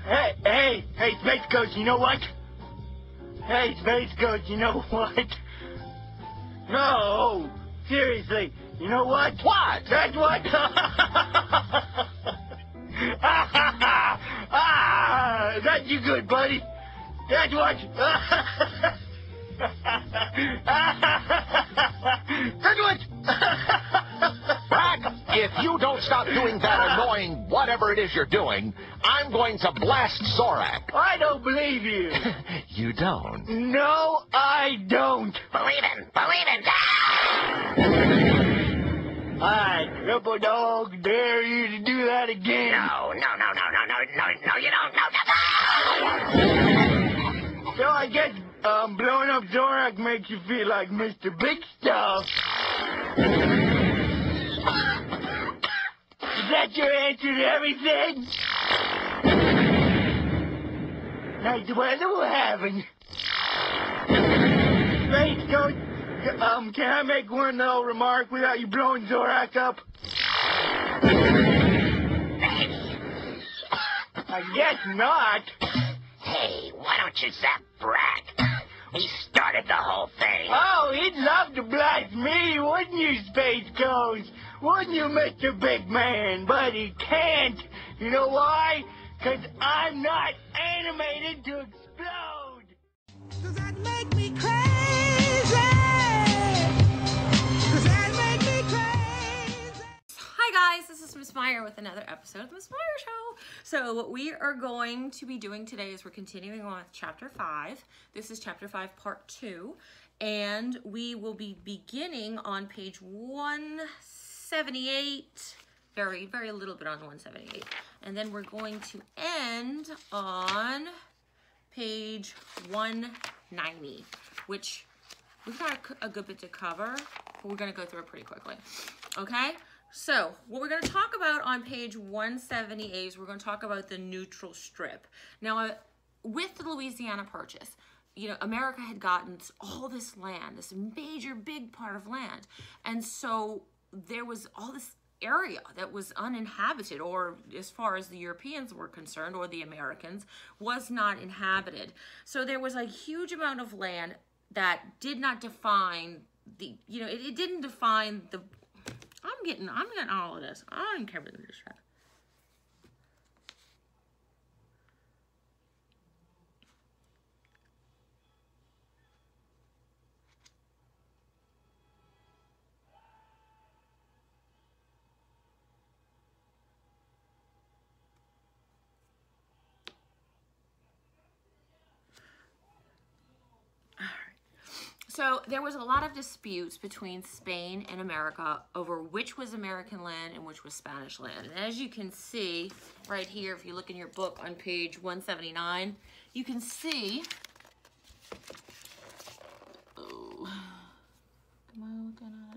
Hey, Space Coach, you know what? Hey, Space Coach, you know what? No, seriously, you know what? What? That's what? That's you good, buddy. That's what? That's what? Brack, if you don't stop doing that annoying whatever it is you're doing, I'm going to blast Zorak. I don't believe you. You don't? No, I don't. Believe it. I, Triple Dog, dare you to do that again. No, you don't. No. So I guess blowing up Zorak makes you feel like Mr. Big Stuff. Is that your answer to everything? Nice weather we're having. Space Coach, can I make one little remark without you blowing Zorak up? I guess not. Hey, why don't you zap Brack? He started the whole thing. Oh, he'd love to blast me, wouldn't you, Space Coach? Wouldn't you, Mr. Big Man? But he can't. You know why? 'Cause I'm not animated to explode. Does that make me crazy? Does that make me crazy? Hi guys, this is Miss Meyer with another episode of the Miss Meyer Show. So what we are going to be doing today is we're continuing on with Chapter 5. This is Chapter 5, Part 2. And we will be beginning on page 178. Very little bit on 178. And then we're going to end on page 190, which we've got a good bit to cover, but we're going to go through it pretty quickly. Okay? So what we're going to talk about on page 178 is we're going to talk about the neutral strip. Now, with the Louisiana Purchase, you know, America had gotten all this land, this major big part of land. And so there was all this area that was uninhabited, or as far as the Europeans were concerned, or the Americans, was not inhabited. So there was a huge amount of land that did not define the, you know, it didn't define the, I'm getting all of this. I don't care about this. So there was a lot of disputes between Spain and America over which was American land and which was Spanish land. And as you can see right here, if you look in your book on page 179, you can see,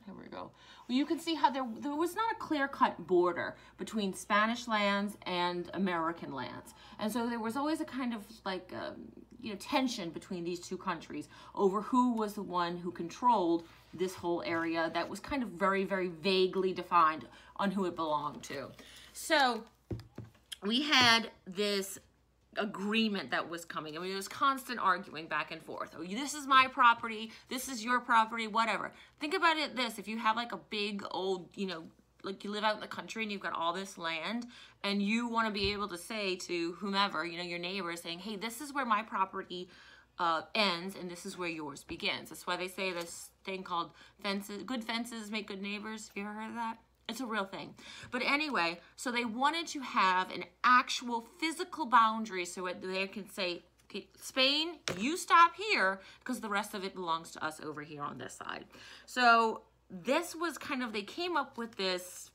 here we go. Well, you can see how there was not a clear-cut border between Spanish lands and American lands. And so there was always a kind of like, you know, tension between these two countries over who was the one who controlled this whole area that was kind of very vaguely defined on who it belonged to. So we had this agreement that was coming. I mean, there was constant arguing back and forth. Oh, this is my property, this is your property, whatever. Think about it this, if you have like a big old, you know, like you live out in the country and you've got all this land and you want to be able to say to whomever, you know, your neighbor, saying, hey, this is where my property ends and this is where yours begins. That's why they say this thing called fences, good fences make good neighbors. Have you ever heard of that? It's a real thing. But anyway, so they wanted to have an actual physical boundary so they can say, okay, Spain, you stop here because the rest of it belongs to us over here on this side. So this was kind of, they came up with this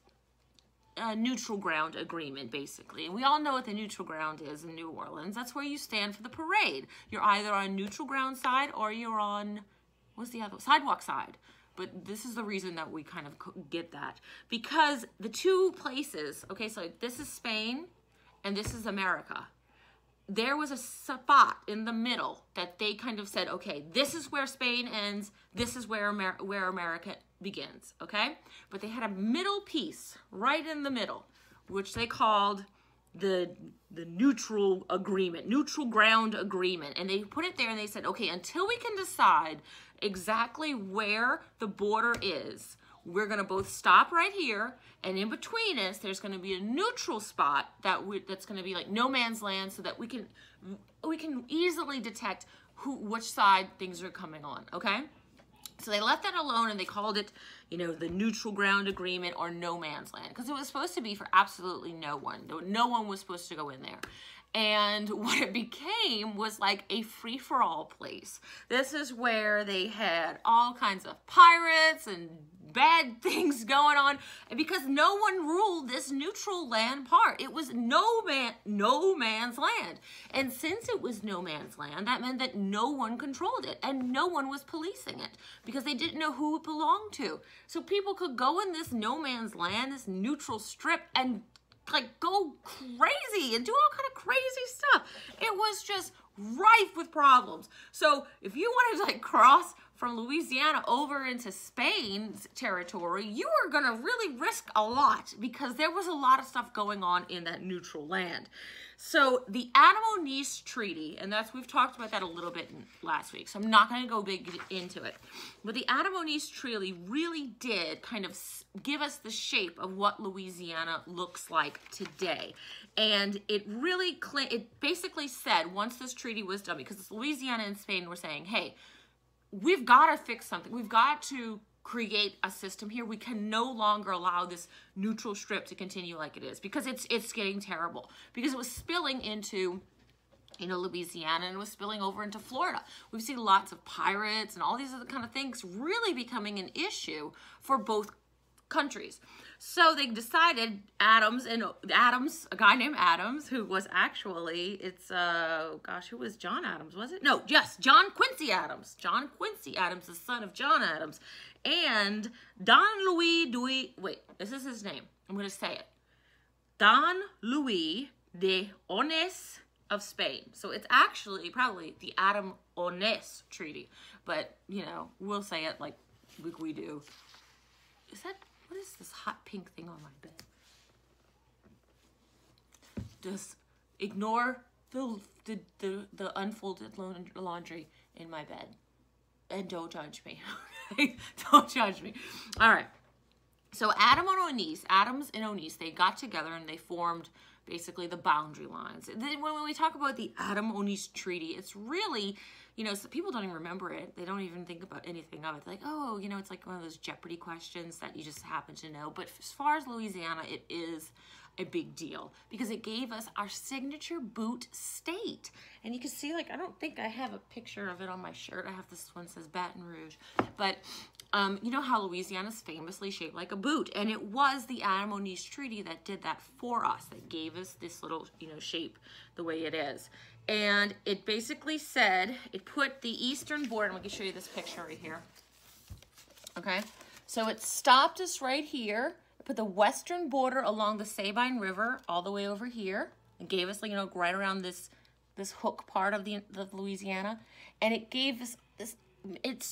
neutral ground agreement, basically. And we all know what the neutral ground is in New Orleans. That's where you stand for the parade. You're either on neutral ground side or you're on, what's the other, sidewalk side. But this is the reason that we kind of get that. Because the two places, okay, so this is Spain and this is America. There was a spot in the middle that they kind of said, okay, this is where Spain ends, this is where America begins, okay? But they had a middle piece right in the middle, which they called the neutral agreement, neutral ground agreement. And they put it there and they said, okay, until we can decide exactly where the border is, we're going to both stop right here, and in between us, there's going to be a neutral spot that's going to be like no man's land, so that we can easily detect which side things are coming on, okay? So they left that alone, and they called it, you know, the neutral ground agreement, or no man's land, because it was supposed to be for absolutely no one. No one was supposed to go in there. And what it became was like a free-for-all place. This is where they had all kinds of pirates and bad things going on, and because no one ruled this neutral land part. It was no man's land. And since it was no man's land, that meant that no one controlled it, and no one was policing it, because they didn't know who it belonged to. So people could go in this no man's land, this neutral strip, and like go crazy and do all kind of crazy stuff. It was just rife with problems. So if you wanted to like cross from Louisiana over into Spain's territory, you were going to really risk a lot, because there was a lot of stuff going on in that neutral land. So the Adam-Onis Treaty, and we've talked about that a little bit last week, so I'm not going to go big into it. But the Adam-Onis Treaty really did kind of give us the shape of what Louisiana looks like today. And it really, it basically said, once this treaty was done, because Louisiana and Spain were saying, hey, we've got to fix something. We've got to create a system here. We can no longer allow this neutral strip to continue like it is, because it's getting terrible, because it was spilling into, you know, Louisiana, and it was spilling over into Florida. We've seen lots of pirates and all these other kind of things really becoming an issue for both countries. So they decided, Adams, a guy named Adams, who was actually, who was John Adams, was it? No, yes, John Quincy Adams. John Quincy Adams, the son of John Adams. And Don Luis this is his name. I'm going to say it. Don Luis de Ones of Spain. So it's actually probably the Adam-Onis Treaty. But, you know, we'll say it like we do. What is this hot pink thing on my bed? Just ignore the unfolded laundry in my bed. And don't judge me. Okay? Don't judge me. All right. So Adams and Onis, they got together and they formed basically the boundary lines. When we talk about the Adam-Onis Treaty, it's really, you know, so people don't even remember it. They don't even think about anything of it. Like, oh, you know, it's like one of those Jeopardy questions that you just happen to know. But as far as Louisiana, it is a big deal, because it gave us our signature boot state. And you can see, like, I don't think I have a picture of it on my shirt. I have this one that says Baton Rouge. But you know how Louisiana's famously shaped like a boot, and it was the Adam-Onis Treaty that did that for us, that gave us this little, you know, shape the way it is. And it basically said, it put the eastern border, and we can show you this picture right here. Okay, so it stopped us right here. It put the western border along the Sabine River all the way over here, and gave us, like, you know, right around this hook part of the Louisiana, and it gave us this. It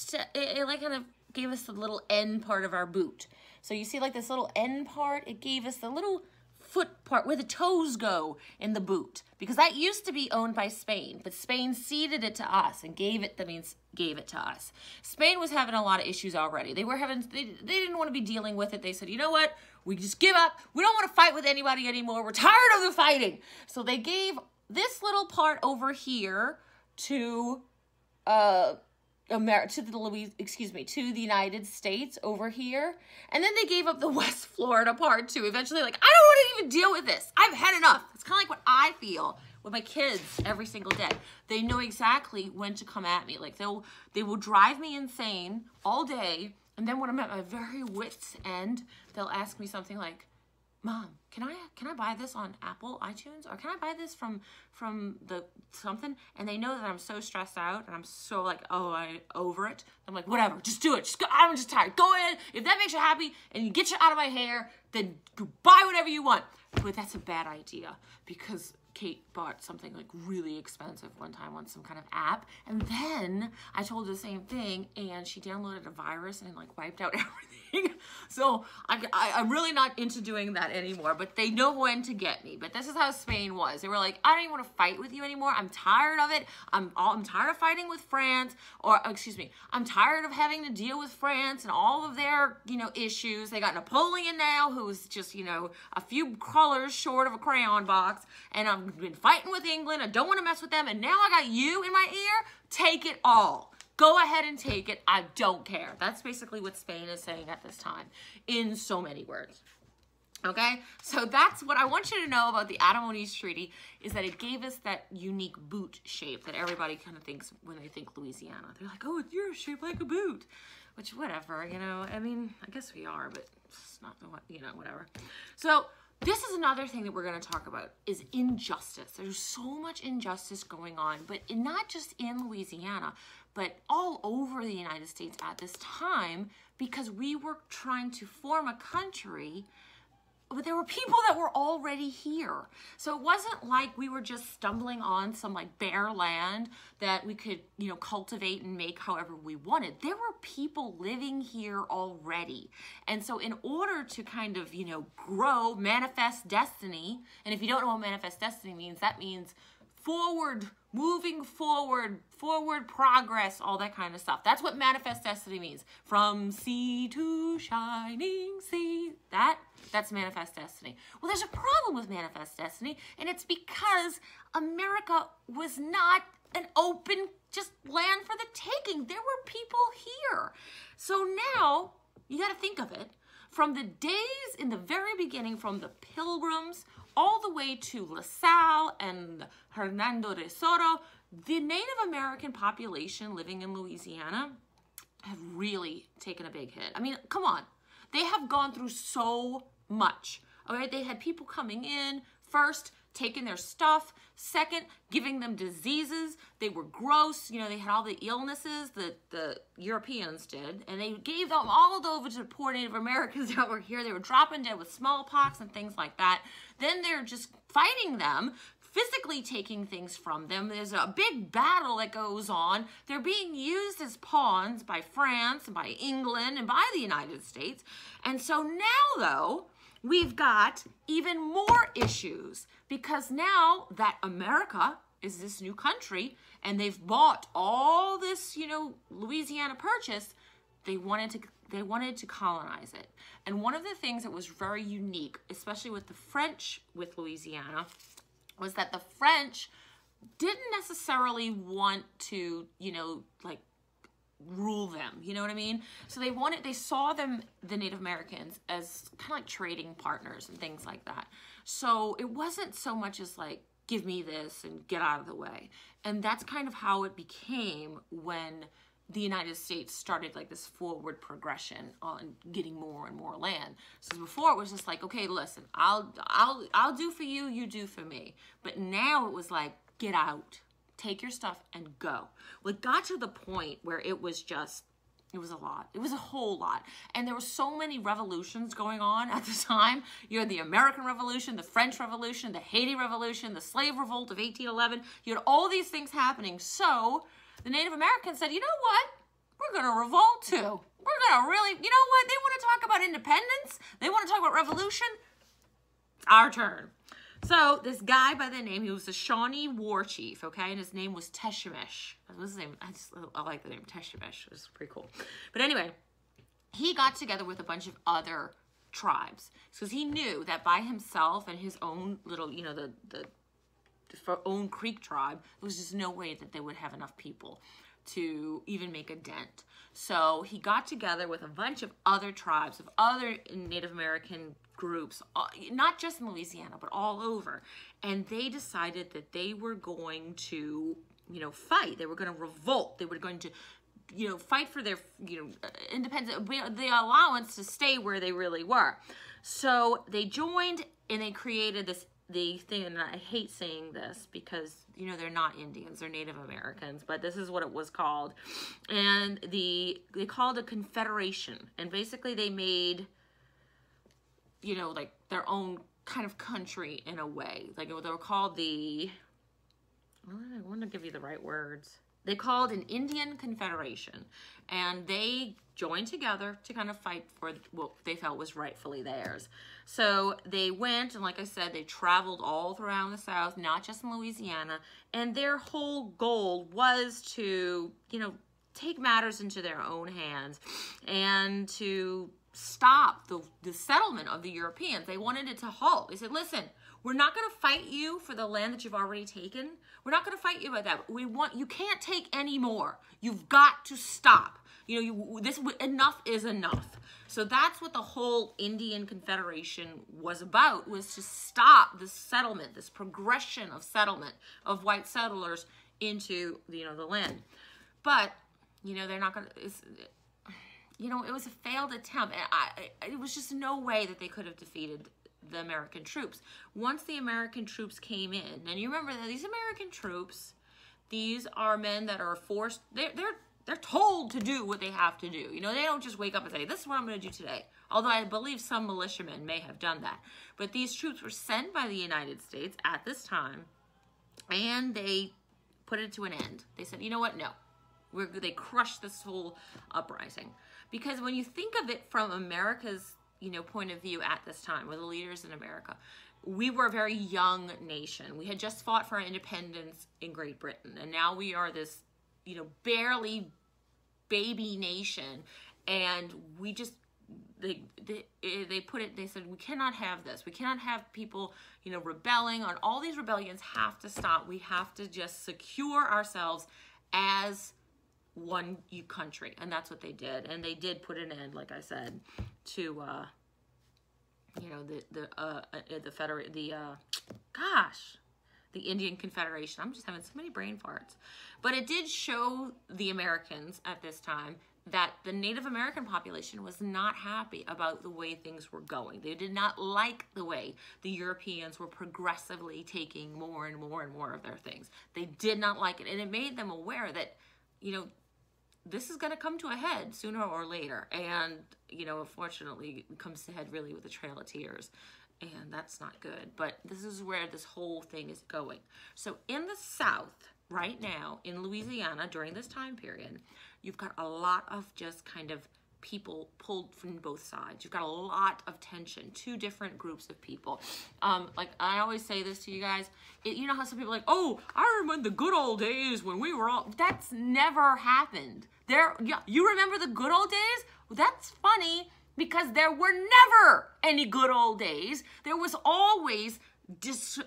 like kind of gave us the little end part of our boot. So you see, like, this little end part, it gave us the little foot part where the toes go in the boot, because that used to be owned by Spain, but Spain ceded it to us and gave it to us. Spain was having a lot of issues already. They didn't want to be dealing with it. They said, you know what, we just give up. We don't want to fight with anybody anymore. We're tired of the fighting. So they gave this little part over here to to the United States over here. And then they gave up the West Florida part too. Eventually, like, I don't want to even deal with this. I've had enough. It's kind of like what I feel with my kids every single day. They know exactly when to come at me. Like, they will drive me insane all day. And then when I'm at my very wit's end, they'll ask me something like, Mom, can I buy this on Apple iTunes, or can I buy this from the something? And they know that I'm so stressed out and I'm so like, oh, I'm over it. I'm like, whatever, just do it. Just go. I'm just tired. Go in. If that makes you happy and you get you out of my hair, then go buy whatever you want. But that's a bad idea, because Kate bought something like really expensive one time on some kind of app, and then I told her the same thing, and she downloaded a virus and like wiped out everything. So I'm really not into doing that anymore, but they know when to get me. But this is how Spain was. They were like, I don't even want to fight with you anymore. I'm tired of it. I'm tired of fighting with France, or excuse me, I'm tired of having to deal with France and all of their, issues. They got Napoleon now, who's just, a few colors short of a crayon box, and I've been fighting with England. I don't want to mess with them, and now I got you in my ear. Take it all. Go ahead and take it. I don't care. That's basically what Spain is saying at this time in so many words. Okay? So that's what I want you to know about the Adam-Moniz Treaty, is that it gave us that unique boot shape that everybody kind of thinks when they think Louisiana. They're like, oh, you're shaped like a boot. Which, whatever, I mean, I guess we are, but it's not, whatever. So this is another thing that we're going to talk about, is injustice. There's so much injustice going on, but not just in Louisiana, but all over the United States at this time, because we were trying to form a country, but there were people that were already here. So it wasn't like we were just stumbling on some bare land that we could, cultivate and make however we wanted. There were people living here already. And so in order to kind of, grow, manifest destiny, and if you don't know what manifest destiny means, that means forward, moving forward, forward progress, all that kind of stuff. That's what manifest destiny means. From sea to shining sea. That's manifest destiny. Well, there's a problem with manifest destiny, and it's because America was not an open, just land for the taking. There were people here. So now, you got to think of it, from the days in the very beginning, from the Pilgrims all the way to La Salle and Hernando de Soto, the Native American population living in Louisiana have really taken a big hit. I mean, come on. They have gone through so much. Okay, they had people coming in, first, taking their stuff, second, giving them diseases. They were gross. They had all the illnesses that the Europeans did, and they gave them all over to the poor Native Americans that were here. They were dropping dead with smallpox and things like that. Then they're just fighting them, physically taking things from them. There's a big battle that goes on. They're being used as pawns by France, and by England, and by the United States. And so now, though, we've got even more issues, because now that America is this new country and they've bought all this, Louisiana purchase, they wanted to colonize it. And one of the things that was very unique, especially with the French with Louisiana, was that the French didn't necessarily want to, rule them, you know what I mean? So they saw them, the Native Americans, as kind of like trading partners and things like that. So it wasn't so much as give me this and get out of the way. And that's kind of how it became when the United States started this forward progression on getting more and more land. So before it was just okay, listen, I'll do for you, you do for me. But now it was get out. Take your stuff and go. Well, it got to the point where it was a lot. It was a whole lot. And there were so many revolutions going on at the time. You had the American Revolution, the French Revolution, the Haiti Revolution, the Slave Revolt of 1811. You had all these things happening. So the Native Americans said, you know what? We're going to revolt too. We're going to really, you know what? They want to talk about independence. They want to talk about revolution. It's our turn. So this guy by the name, he was a Shawnee war chief, okay, and his name was ch5. That was his name. I like the name ch5. It was pretty cool. But anyway, he got together with a bunch of other tribes because he knew that by himself and his own little, the own Creek tribe, there was just no way that they would have enough people to even make a dent. So he got together with a bunch of other tribes, of other Native American groups, not just in Louisiana, but all over. And they decided that they were going to, fight. They were going to revolt. They were going to, fight for their, independence, the allowance to stay where they really were. So they joined and they created the thing, and I hate saying this because, they're not Indians, they're Native Americans, but this is what it was called. And they called it a confederation. And basically they made, their own kind of country in a way. They were called I want to give you the right words. they called an Indian Confederation, and they joined together to kind of fight for what they felt was rightfully theirs. So they went, and like I said, they traveled all throughout the South, not just in Louisiana, and their whole goal was to, take matters into their own hands and to stop the settlement of the Europeans. They wanted it to halt. They said, listen, we're not going to fight you for the land that you've already taken. We're not going to fight you about that. You can't take any more. You've got to stop. Enough is enough. So that's what the whole Indian Confederation was about, was to stop this settlement, this progression of settlement of white settlers into, the land. But, they're not going to, it was a failed attempt. And it was just no way that they could have defeated the American troops. Once the American troops came in, and you remember that these American troops, these are men that are forced, they're told to do what they have to do. They don't just wake up and say, this is what I'm going to do today. Although I believe some militiamen may have done that. But these troops were sent by the United States at this time, and they put it to an end. They said, you know what, no. They crushed this whole uprising. Because when you think of it from America's, point of view at this time, with the leaders in America, we were a very young nation. We had just fought for our independence in Great Britain, and now we are this, barely baby nation, and we just, they said, we cannot have this. We cannot have people, rebelling. On all these rebellions have to stop. We have to just secure ourselves as one country, and that's what they did. And they did put an end, like I said, to the Indian Confederation. I'm just having so many brain farts. But it did show the Americans at this time that the Native American population was not happy about the way things were going. They did not like the way the Europeans were progressively taking more and more and more of their things. They did not like it, and it made them aware that, this is going to come to a head sooner or later. And, unfortunately, it comes to a head really with a trail of tears. And that's not good. But this is where this whole thing is going. So in the South, right now, in Louisiana, during this time period, you've got a lot of just kind of people pulled from both sides. You've got a lot of tension, two different groups of people. Like I always say this to you guys, you know how some people are like, oh, I remember the good old days when we were all, that's never happened. You remember the good old days? Well, that's funny because there were never any good old days. There was always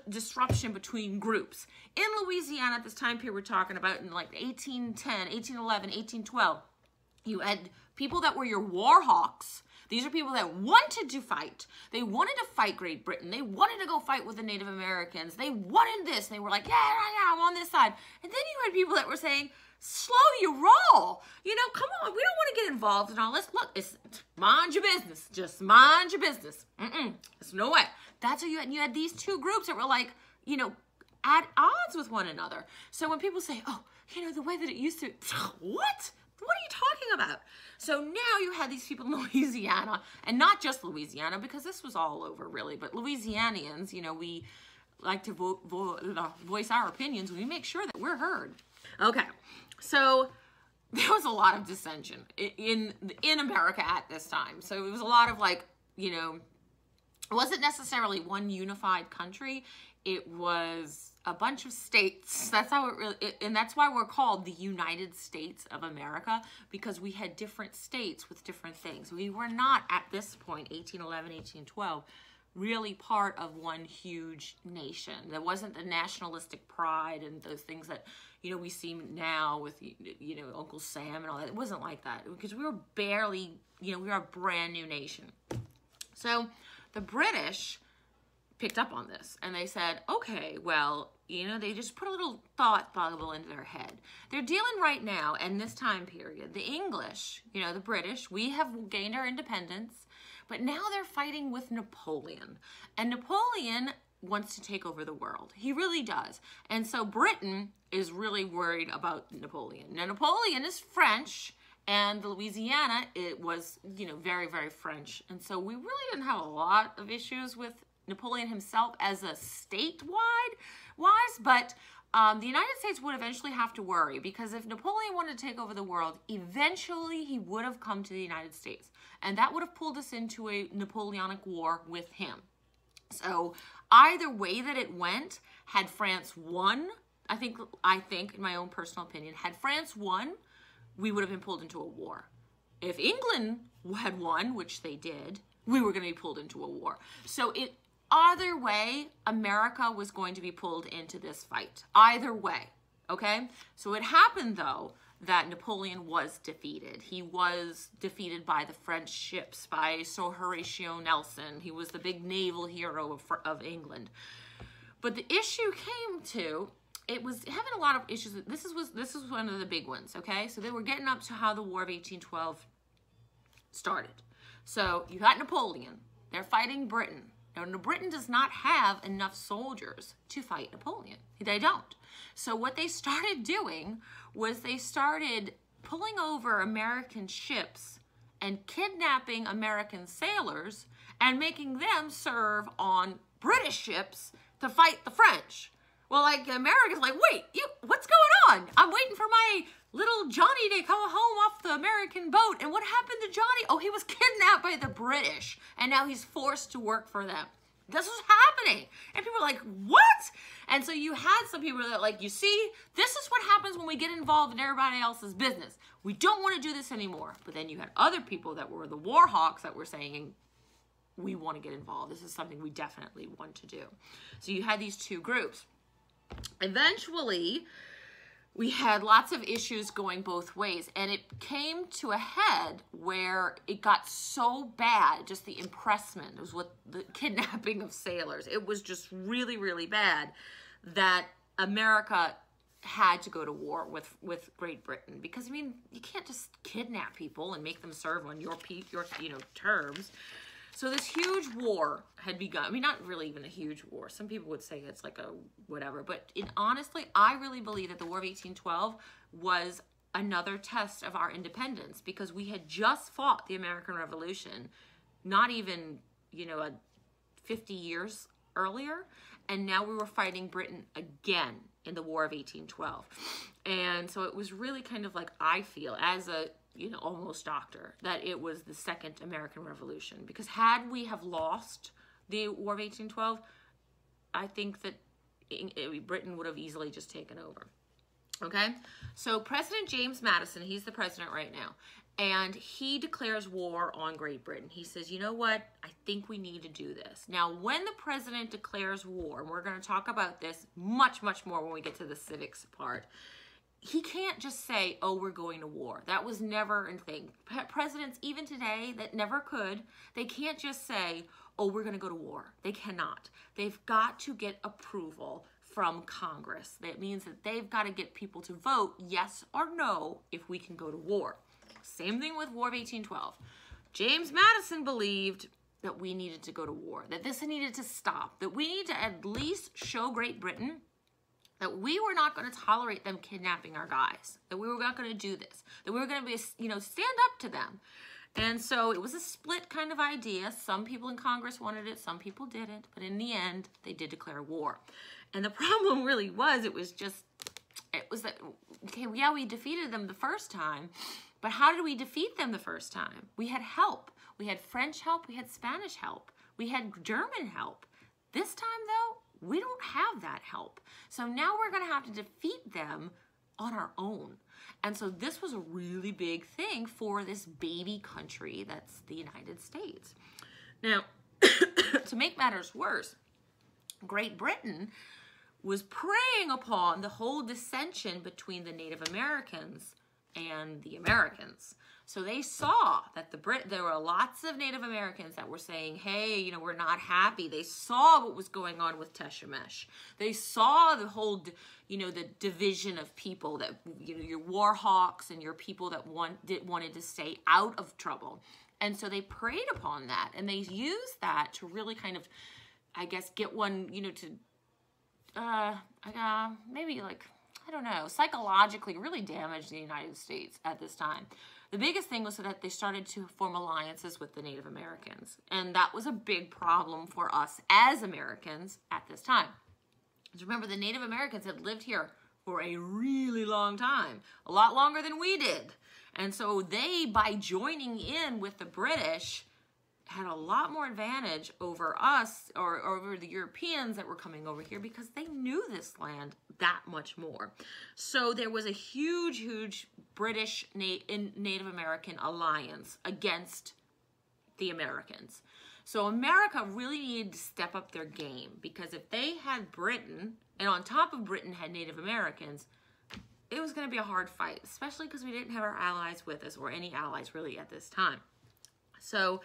disruption between groups. In Louisiana at this time period we're talking about, in like 1810, 1811, 1812, you had people that were your war hawks. These are people that wanted to fight. They wanted to fight Great Britain. They wanted to go fight with the Native Americans. They wanted this. And they were like, yeah, I'm on this side. And then you had people that were saying, slow your roll. Come on. We don't want to get involved in all this. Look, it's mind your business. Just mind your business. There's no way. That's what you had. And you had these two groups that were like, at odds with one another. So when people say, oh, the way that it used to, what? What are you talking about? So now you had these people in Louisiana, and not just Louisiana, because this was all over really, but Louisianians, we like to voice our opinions. We make sure that we're heard. Okay, so there was a lot of dissension in America at this time. So it was a lot of like, it wasn't necessarily one unified country. It was a bunch of states. That's how it really, and that's why we're called the United States of America, because we had different states with different things. We were not at this point, 1811, 1812, really part of one huge nation. There wasn't the nationalistic pride and those things that, we see now with, Uncle Sam and all that. It wasn't like that, because we were barely, we were a brand new nation. So the British picked up on this, and they said, okay, well, they just put a little thought bubble into their head. They're dealing right now, in this time period, the English, the British, we have gained our independence, but now they're fighting with Napoleon. And Napoleon wants to take over the world. He really does. And so Britain is really worried about Napoleon. Now, Napoleon is French, and Louisiana, it was, very, very French. And so we really didn't have a lot of issues with Napoleon himself as a statewide wise, but the United States would eventually have to worry, because if Napoleon wanted to take over the world, eventually he would have come to the United States. And that would have pulled us into a Napoleonic War with him. So either way that it went, had France won, I think, in my own personal opinion, had France won, we would have been pulled into a war. If England had won, which they did, we were going to be pulled into a war. So either way, America was going to be pulled into this fight. Either way, okay? So it happened, though, that Napoleon was defeated. He was defeated by the French ships, by Sir Horatio Nelson. He was the big naval hero of England. But the issue came to, it was having a lot of issues. This was one of the big ones, okay? So they were getting up to how the War of 1812 started. So you got Napoleon. They're fighting Britain. Now, Britain does not have enough soldiers to fight Napoleon. They don't. So what they started doing was they started pulling over American ships and kidnapping American sailors and making them serve on British ships to fight the French. Well, like, America's like, wait, what's going on? I'm waiting for my little Johnny to come home off the American boat. And what happened to Johnny? Oh, he was kidnapped by the British, and now he's forced to work for them. This was happening. And people were like, what? And so you had some people that like, you see, this is what happens when we get involved in everybody else's business. We don't want to do this anymore. But then you had other people that were the war hawks that were saying, we want to get involved. This is something we definitely want to do. So you had these two groups. Eventually, we had lots of issues going both ways, and it came to a head where it got so bad, just the impressment, it was what the kidnapping of sailors, it was just really, really bad, that America had to go to war with Great Britain. Because, I mean, you can't just kidnap people and make them serve on your terms. So this huge war had begun. I mean, not really even a huge war. Some people would say it's like a whatever. But honestly, I really believe that the War of 1812 was another test of our independence, because we had just fought the American Revolution, not even, 50 years earlier. And now we were fighting Britain again in the War of 1812. And so it was really kind of like, I feel, as a almost doctor, that it was the second American Revolution. Because had we have lost the War of 1812, I think that Britain would have easily just taken over. Okay? So President James Madison, he's the president right now, and he declares war on Great Britain. He says, you know what? I think we need to do this. Now, when the president declares war, and we're going to talk about this much, much more when we get to the civics part, he can't just say, oh, we're going to war. That was never a thing. Presidents, even today, that never could, they can't just say, oh, we're going to go to war. They cannot. They've got to get approval from Congress. That means that they've got to get people to vote yes or no if we can go to war. Same thing with War of 1812. James Madison believed that we needed to go to war, that this needed to stop, that we need to at least show Great Britain that we were not going to tolerate them kidnapping our guys, that we were not going to do this, that we were going to be, stand up to them. And so it was a split kind of idea. Some people in Congress wanted it, some people didn't, but in the end, they did declare war. And the problem really was, it was that, okay, yeah, we defeated them the first time, but how did we defeat them the first time? We had help. We had French help, we had Spanish help, we had German help. This time, though, we don't have that help. So now we're going to have to defeat them on our own. And so this was a really big thing for this baby country that's the United States. Now, to make matters worse, Great Britain was preying upon the whole dissension between the Native Americans and the Americans. So they saw that there were lots of Native Americans that were saying, hey, we're not happy. They saw what was going on with Teshamash. They saw the whole, the division of people that, your war hawks and your people that wanted to stay out of trouble. And so they preyed upon that, and they used that to really kind of, I guess, get one, maybe like, I don't know, psychologically really damage the United States at this time. The biggest thing was that they started to form alliances with the Native Americans. And that was a big problem for us as Americans at this time. Remember, the Native Americans had lived here for a really long time, a lot longer than we did. And so they, by joining in with the British, had a lot more advantage over us or over the Europeans that were coming over here because they knew this land that much more. So there was a huge, huge British Native American alliance against the Americans. So America really needed to step up their game because if they had Britain, and on top of Britain had Native Americans, it was going to be a hard fight, especially because we didn't have our allies with us, or any allies really at this time. So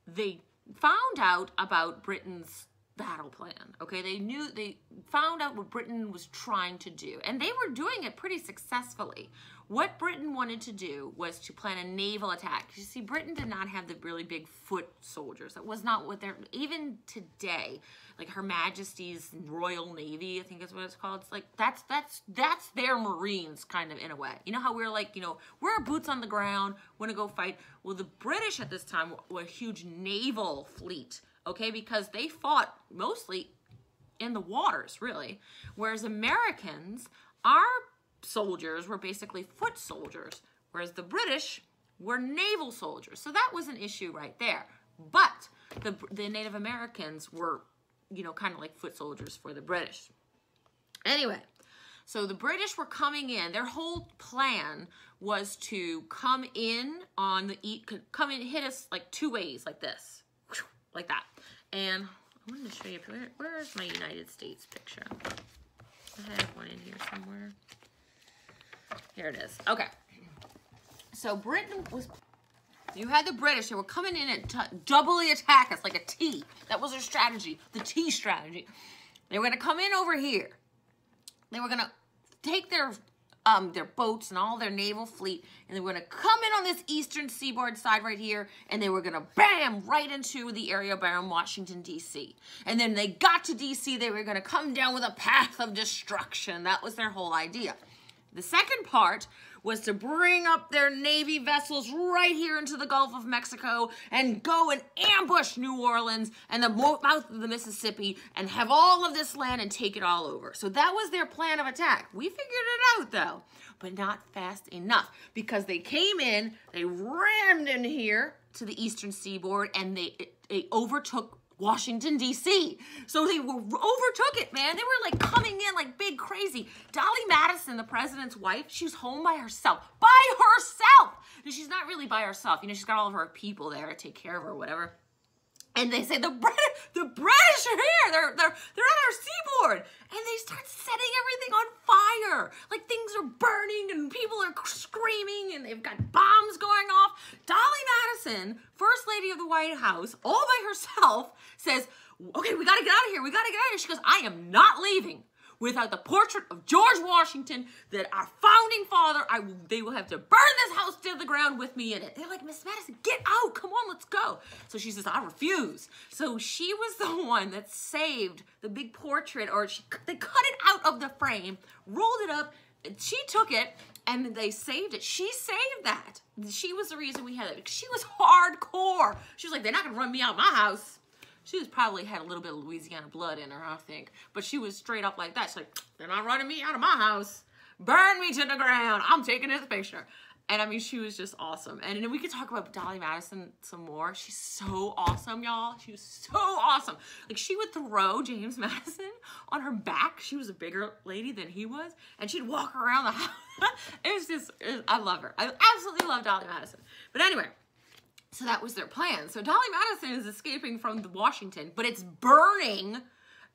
they found out about Britain's battle plan, okay? They found out what Britain was trying to do, and they were doing it pretty successfully. What Britain wanted to do was to plan a naval attack. You see, Britain did not have the really big foot soldiers. That was not what they're, even today, like Her Majesty's Royal Navy, I think is what it's called. It's like, that's their Marines, kind of, in a way. You know how we're like, you know, we're boots on the ground, want to go fight. Well, the British at this time were a huge naval fleet, okay, because they fought mostly in the waters, really. Whereas Americans, our soldiers were basically foot soldiers, whereas the British were naval soldiers. So that was an issue right there. But the Native Americans were, you know, kind of like foot soldiers for the British. Anyway, so the British were coming in. Their whole plan was to come in on the hit us like two ways, like this, like that. And I wanted to show you, where's my United States picture? I have one in here somewhere. Here it is. Okay. So Britain was, you had the British, they were coming in and doubly attack us like a T. That was their strategy, the T strategy. They were going to come in over here. They were going to take their boats and all their naval fleet, and they were going to come in on this eastern seaboard side right here, and they were going to bam right into the area around Washington, D.C. And then they got to D.C., they were going to come down with a path of destruction. That was their whole idea. The second part was to bring up their Navy vessels right here into the Gulf of Mexico and go and ambush New Orleans and the mouth of the Mississippi and have all of this land and take it all over. So that was their plan of attack. We figured it out, though, but not fast enough because they came in, they rammed in here to the eastern seaboard, and they overtook Washington, D.C. So they overtook it, man. They were like coming in like big crazy. Dolly Madison, the president's wife, she's home by herself. By herself! She's not really by herself. You know, she's got all of her people there to take care of her or whatever. And they say, the British are here. They're on our seaboard. And they start setting everything on fire. Like things are burning and people are screaming and they've got bombs going off. Dolly Madison, First Lady of the White House, all by herself, says, okay, we got to get out of here. We got to get out of here. She goes, I am not leaving without the portrait of George Washington, that our founding father, they will have to burn this house to the ground with me in it. They're like, Miss Madison, get out. Come on, let's go. So she says, I refuse. So she was the one that saved the big portrait, or they cut it out of the frame, rolled it up, she took it, and they saved it. She saved that. She was the reason we had it. She was hardcore. She was like, they're not going to run me out of my house. She was probably had a little bit of Louisiana blood in her, I think. But she was straight up like that. She's like, they're not running me out of my house. Burn me to the ground. I'm taking this picture. And I mean, she was just awesome. And then we could talk about Dolly Madison some more. She's so awesome, y'all. She was so awesome. Like, she would throw James Madison on her back. She was a bigger lady than he was. And she'd walk around the house. I love her. I absolutely love Dolly Madison. But anyway, so that was their plan. So Dolly Madison is escaping from the Washington, but it's burning.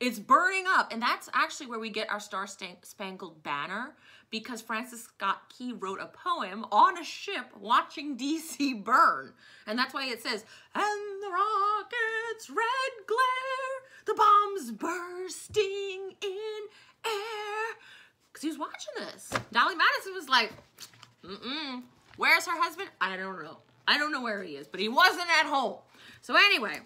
It's burning up. And that's actually where we get our Star-Spangled Banner, because Francis Scott Key wrote a poem on a ship watching D.C. burn. And that's why it says, and the rockets' red glare, the bombs bursting in air. Because he was watching this. Dolly Madison was like, where's her husband? I don't know. I don't know where he is, but he wasn't at home. So anyway,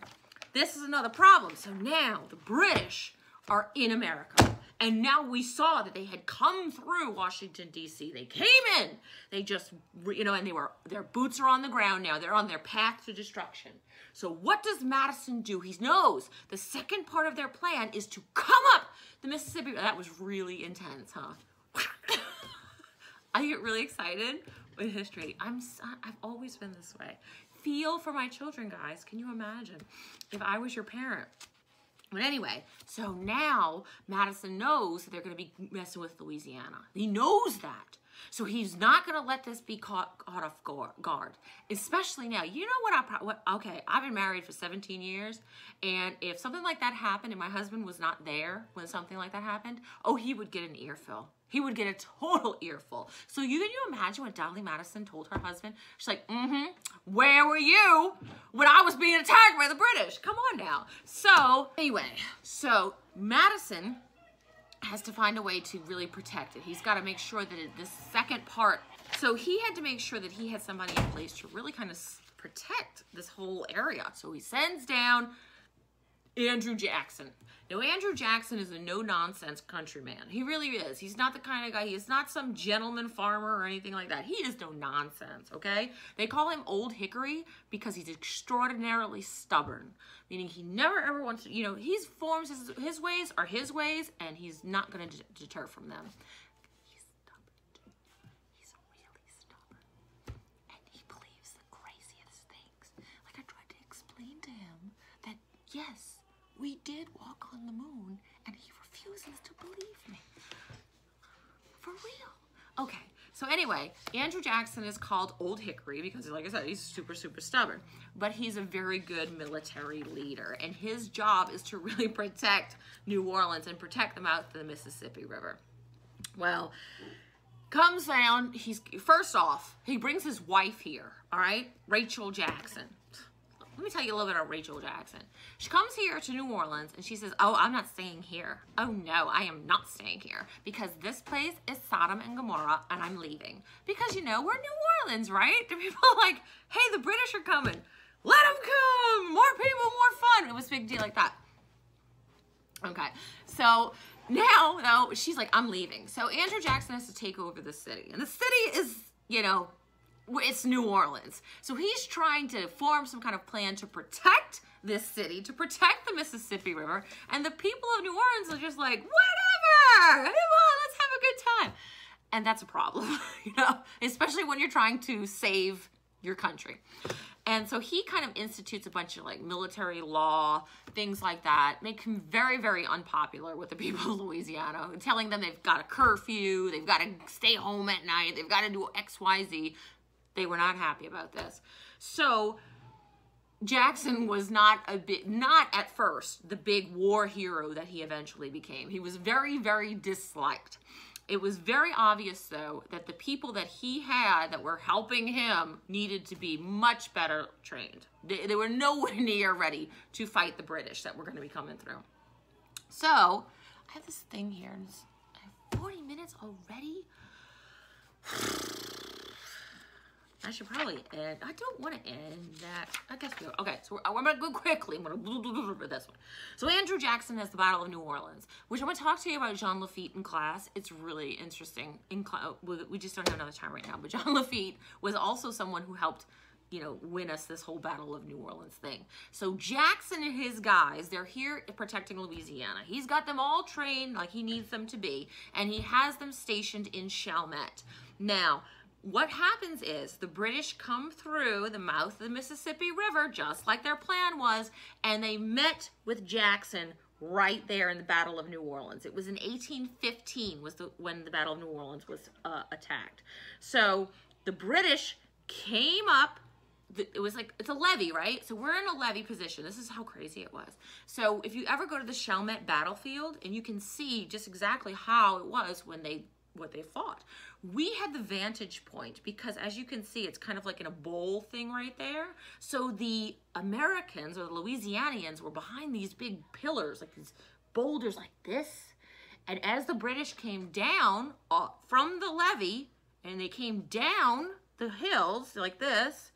this is another problem. So now the British are in America. And now we saw that they had come through Washington, D.C. They came in. They just, and their boots are on the ground now. They're on their path to destruction. So what does Madison do? He knows the second part of their plan is to come up the Mississippi. That was really intense, huh? I get really excited with history. I've always been this way. Feel for my children, guys. Can you imagine if I was your parent? But anyway, so now Madison knows that they're going to be messing with Louisiana. He knows that. So he's not going to let this be caught off guard, especially now. You know okay, I've been married for 17 years, and if something like that happened and my husband was not there when something like that happened, oh, he would get an earful. He would get a total earful. So can you imagine what Dolly Madison told her husband? She's like, where were you when I was being attacked by the British? Come on now. So anyway, so Madison has to find a way to really protect it. He's got to make sure that this second part, so he had to make sure that he had somebody in place to really kind of protect this whole area. So he sends down Andrew Jackson. Now, Andrew Jackson is a no-nonsense countryman. He really is. He's not the kind of guy, he is not some gentleman farmer or anything like that. He is no nonsense, okay? They call him Old Hickory because he's extraordinarily stubborn, meaning he never ever wants to, he forms his ways are his ways, and he's not going to deter from them. He's stubborn. He's really stubborn. And he believes the craziest things. Like I tried to explain to him that, yes, we did walk on the moon, and he refuses to believe me. For real. Okay, so anyway, Andrew Jackson is called Old Hickory because, like I said, he's super, super stubborn. But he's a very good military leader, and his job is to really protect New Orleans and protect the mouth of the Mississippi River. Well, comes down, first off, he brings his wife here, all right? Rachel Jackson. Let me tell you a little bit about Rachel Jackson. She comes here to New Orleans and she says, oh, I'm not staying here. Oh no, I am not staying here because this place is Sodom and Gomorrah and I'm leaving. Because we're New Orleans, right? The people are like, hey, the British are coming. Let them come. More people, more fun. It was a big deal like that. Okay, so now though, she's like, I'm leaving. So Andrew Jackson has to take over the city. And the city is, it's New Orleans. So he's trying to form some kind of plan to protect this city, to protect the Mississippi River. And the people of New Orleans are just like, whatever, come on, let's have a good time. And that's a problem, especially when you're trying to save your country. And so he kind of institutes a bunch of military law, things like that, make him very, very unpopular with the people of Louisiana, telling them they've got a curfew, they've got to stay home at night, they've got to do X, Y, Z. They were not happy about this. So Jackson was not at first the big war hero that he eventually became. He was very, very disliked. It was very obvious, though, that the people that he had that were helping him needed to be much better trained. They were nowhere near ready to fight the British that were going to be coming through. So I have this thing here, and I have 40 minutes already. I should probably end. I don't want to end that. I guess we go. Okay, so I'm going to go quickly. I'm going to this one. So Andrew Jackson has the Battle of New Orleans, which I'm going to talk to you about Jean Lafitte in class. It's really interesting. We just don't have enough time right now. But Jean Lafitte was also someone who helped, win us this whole Battle of New Orleans thing. So Jackson and his guys, they're here protecting Louisiana. He's got them all trained like he needs them to be, and he has them stationed in Chalmette. Now, what happens is the British come through the mouth of the Mississippi River, just like their plan was, and they met with Jackson right there in the Battle of New Orleans. It was in 1815 when the Battle of New Orleans was attacked. So the British came up. It's a levee, right? So we're in a levee position. This is how crazy it was. So if you ever go to the Chalmette battlefield, and you can see just exactly how it was what they fought. We had the vantage point because, as you can see, it's kind of like in a bowl thing right there. So the Americans or the Louisianians were behind these big pillars, like these boulders like this. And as the British came down from the levee and they came down the hills like this,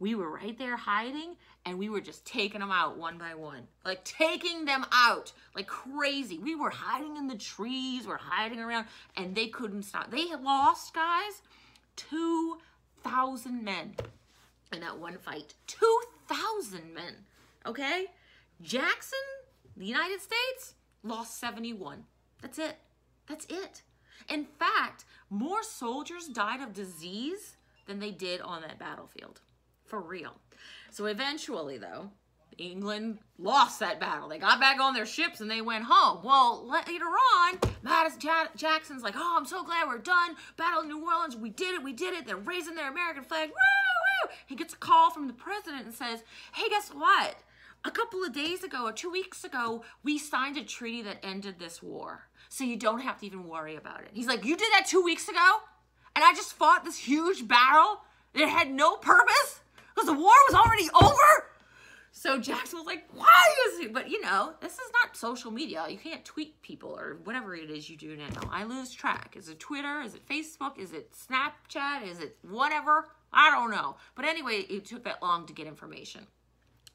we were right there hiding, and we were just taking them out one by one. Like, taking them out like crazy. We were hiding in the trees, we're hiding around, and they couldn't stop. They had lost, guys, 2,000 men in that one fight. 2,000 men, okay? Jackson, the United States, lost 71. That's it. That's it. In fact, more soldiers died of disease than they did on that battlefield. For real. So eventually, though, England lost that battle. They got back on their ships and they went home. Well, later on, Jackson's like, oh, I'm so glad we're done. Battle of New Orleans, we did it, we did it. They're raising their American flag. Woo, woo. He gets a call from the president and says, hey, guess what? A couple of days ago, or 2 weeks ago, we signed a treaty that ended this war. So you don't have to even worry about it. He's like, you did that 2 weeks ago? And I just fought this huge battle that had no purpose? Because the war was already over? So Jackson was like, why is it? But, you know, this is not social media. You can't tweet people or whatever it is you do now. I lose track. Is it Twitter? Is it Facebook? Is it Snapchat? Is it whatever? I don't know. But anyway, it took that long to get information.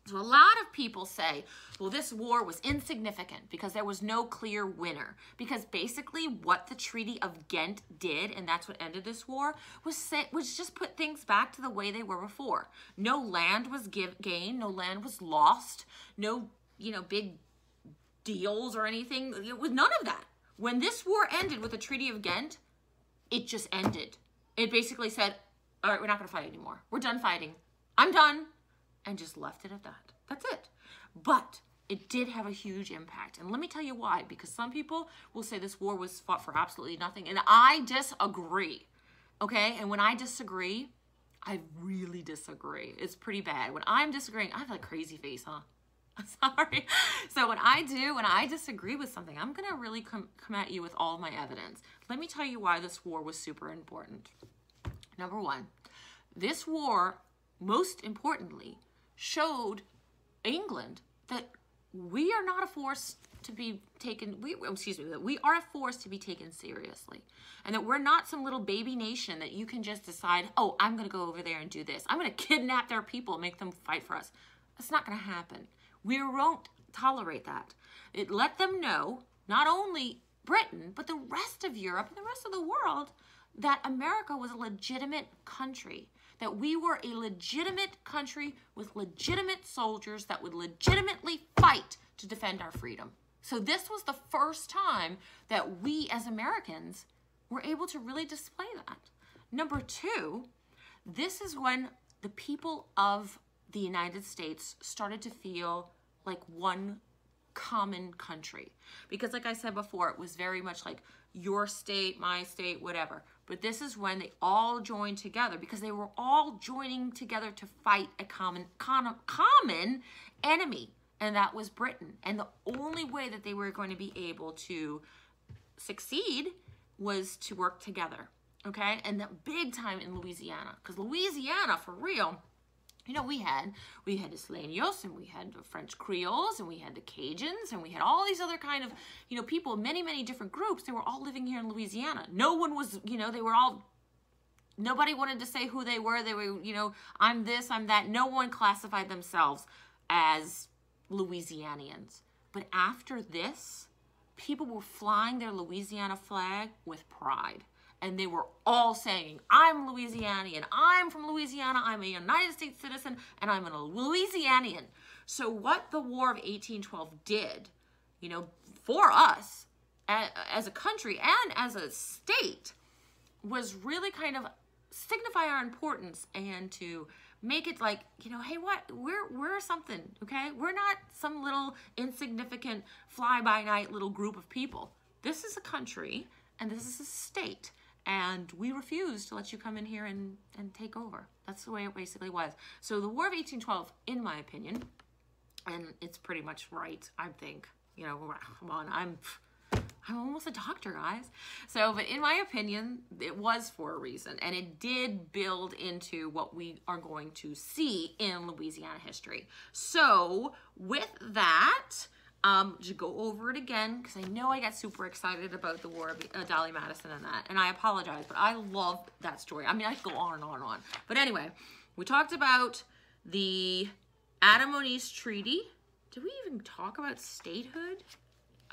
So a lot of people say, well, this war was insignificant because there was no clear winner. Because basically what the Treaty of Ghent did, and that's what ended this war, was just put things back to the way they were before. No land was gained, no land was lost, no, big deals or anything. It was none of that. When this war ended with the Treaty of Ghent, it just ended. It basically said, all right, we're not going to fight anymore. We're done fighting. I'm done. And just left it at that. That's it. But it did have a huge impact. And let me tell you why. Because some people will say this war was fought for absolutely nothing. And I disagree. Okay? And when I disagree, I really disagree. It's pretty bad. When I'm disagreeing, I have a crazy face, huh? I'm sorry. So when I disagree with something, I'm going to really come at you with all my evidence. Let me tell you why this war was super important. Number one, this war, most importantly, showed England that we are not a force to be taken, that we are a force to be taken seriously. And that we're not some little baby nation that you can just decide, oh, I'm going to go over there and do this. I'm going to kidnap their people, make them fight for us. That's not going to happen. We won't tolerate that. It let them know, not only Britain, but the rest of Europe and the rest of the world, that America was a legitimate country. That we were a legitimate country with legitimate soldiers that would legitimately fight to defend our freedom. So this was the first time that we as Americans were able to really display that. Number two, this is when the people of the United States started to feel like one common country. Because like I said before, it was very much like your state, my state, whatever. But this is when they all joined together because they were all joining together to fight a common enemy, and that was Britain. And the only way that they were going to be able to succeed was to work together, okay? And the big time in Louisiana, because Louisiana, for real, we had Isleños, and we had the French Creoles, and we had the Cajuns, and we had all these other kind of, people, many, many different groups. They were all living here in Louisiana. No one was, nobody wanted to say who they were. They were, I'm this, I'm that. No one classified themselves as Louisianians. But after this, people were flying their Louisiana flag with pride. And they were all saying, I'm Louisianian, I'm from Louisiana, I'm a United States citizen, and I'm a Louisianian. So what the War of 1812 did, for us, as a country and as a state, was really kind of signify our importance and to make it like, hey, what, we're something, okay? We're not some little insignificant fly-by-night little group of people. This is a country, and this is a state. And we refuse to let you come in here and take over. That's the way it basically was. So the War of 1812, in my opinion, and it's pretty much right, I think. Come on, I'm almost a doctor, guys. So, but in my opinion, it was for a reason. And it did build into what we are going to see in Louisiana history. So with that, to go over it again, because I know I got super excited about the War of Dolly Madison and that, and I apologize, but I love that story. I mean, I could go on and on and on. But anyway, we talked about the Adam-Onis Treaty. Did we even talk about statehood?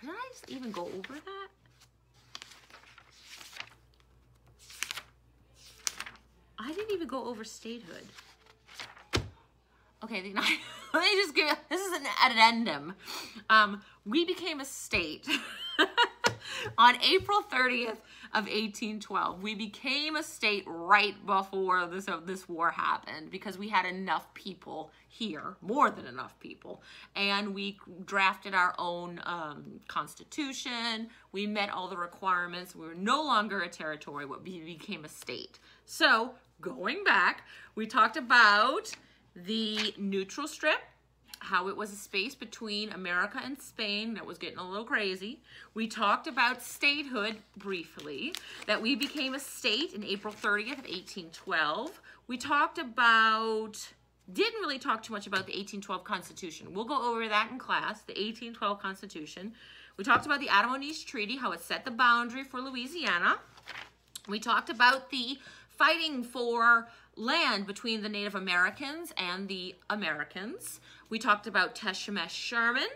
Did I just even go over that? I didn't even go over statehood. Okay, let me just give you, this is an addendum. We became a state on April 30th of 1812. We became a state right before this war happened because we had enough people here, more than enough people, and we drafted our own constitution. We met all the requirements. We were no longer a territory, but we became a state. So going back, we talked about the neutral strip, how it was a space between America and Spain that was getting a little crazy. We talked about statehood briefly, that we became a state in April 30th of 1812. We talked about, didn't really talk too much about the 1812 Constitution. We'll go over that in class, the 1812 Constitution. We talked about the Adam-Onis Treaty, how it set the boundary for Louisiana. We talked about the fighting for land between the Native Americans and the Americans. We talked about Teshime Sherman.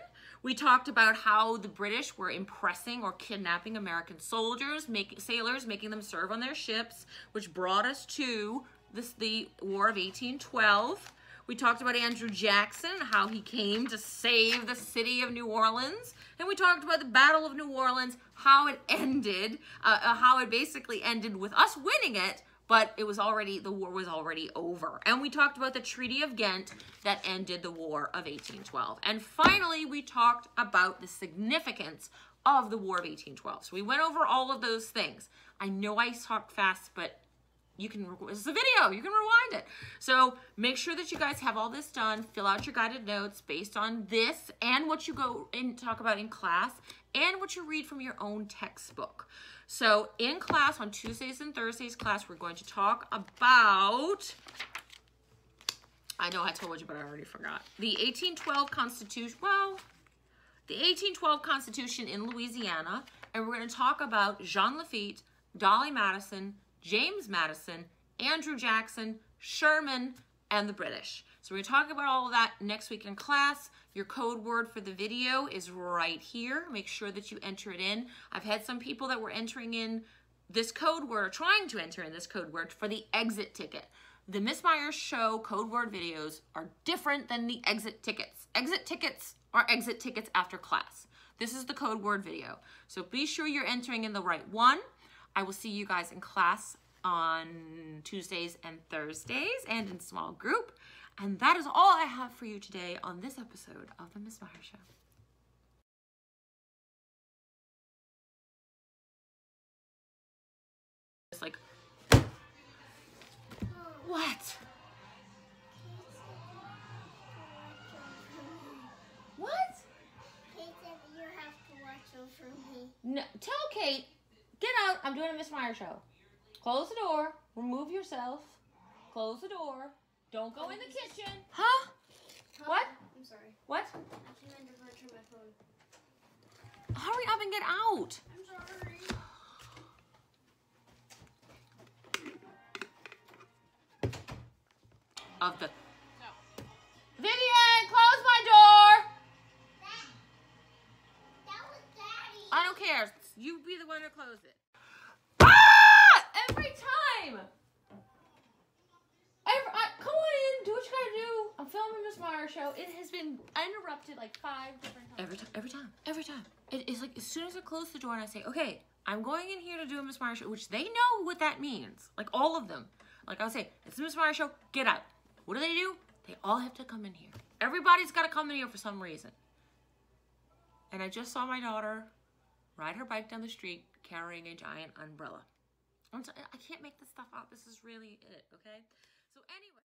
We talked about how the British were impressing or kidnapping American soldiers, sailors, making them serve on their ships, which brought us to the War of 1812. We talked about Andrew Jackson, how he came to save the city of New Orleans. And we talked about the Battle of New Orleans, how it ended, how it basically ended with us winning it, but it was already, the war was already over. And we talked about the Treaty of Ghent that ended the War of 1812. And finally, we talked about the significance of the War of 1812. So we went over all of those things. I know I talk fast, but you can, this is a video, you can rewind it. So make sure that you guys have all this done. Fill out your guided notes based on this and what you go and talk about in class and what you read from your own textbook. So in class, on Tuesdays and Thursdays class, we're going to talk about, I know I told you, but I already forgot. The 1812 Constitution, well, the 1812 Constitution in Louisiana, and we're going to talk about Jean Lafitte, Dolly Madison, James Madison, Andrew Jackson, Sherman, and the British. So we're going to talk about all of that next week in class. Your code word for the video is right here. Make sure that you enter it in. I've had some people that were entering in this code word, trying to enter in this code word for the exit ticket. The Miss Myers Show code word videos are different than the exit tickets. Exit tickets are exit tickets after class. This is the code word video. So be sure you're entering in the right one. I will see you guys in class on Tuesdays and Thursdays and in small group. And that is all I have for you today on this episode of the Miss Myers Show. It's like, what? What? Kate said you have to watch over me. No, tell Kate, get out. I'm doing a Miss Myers Show. Close the door. Remove yourself. Close the door. Don't go in the kitchen. Huh? What? I'm sorry. What? I came in to return my phone. Hurry up and get out. I'm sorry. Of the... No. Vivian, close my door. That was Daddy. I don't care. You be the one to close it. Ah! Every time. Come on in. Do what you gotta do. I'm filming Miss Myers Show. It has been interrupted like 5 different times. Every time. It's like as soon as I close the door and I say, okay, I'm going in here to do a Miss Myers Show, which they know what that means. Like all of them. Like I'll say, it's a Miss Myers Show. Get out. What do? They all have to come in here. Everybody's got to come in here for some reason. And I just saw my daughter ride her bike down the street carrying a giant umbrella. I can't make this stuff up. This is really it, okay? So anyway.